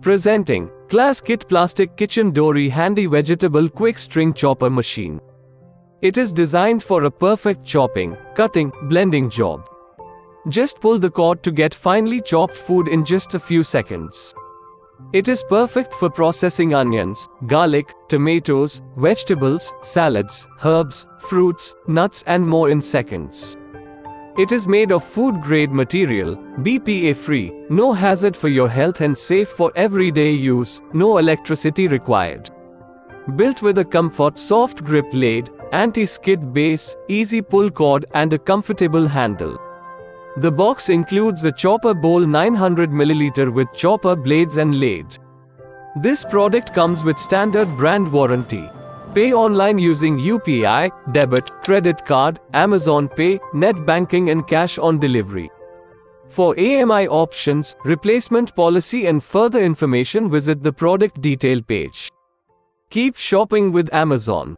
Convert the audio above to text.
Presenting Class Kit Plastic Kitchen Dory Handy Vegetable Quick String Chopper Machine. It is designed for a perfect chopping, cutting, blending job. Just pull the cord to get finely chopped food in just a few seconds. It is perfect for processing onions, garlic, tomatoes, vegetables, salads, herbs, fruits, nuts and more in seconds. It is made of food-grade material, BPA-free, no hazard for your health and safe for everyday use, no electricity required. Built with a comfort soft grip blade, anti-skid base, easy pull cord and a comfortable handle. The box includes a chopper bowl 900 ml with chopper blades and lathe. This product comes with standard brand warranty. Pay online using UPI, debit, credit card, Amazon Pay, net banking and cash on delivery. For AMI options, replacement policy and further information visit the product detail page. Keep shopping with Amazon.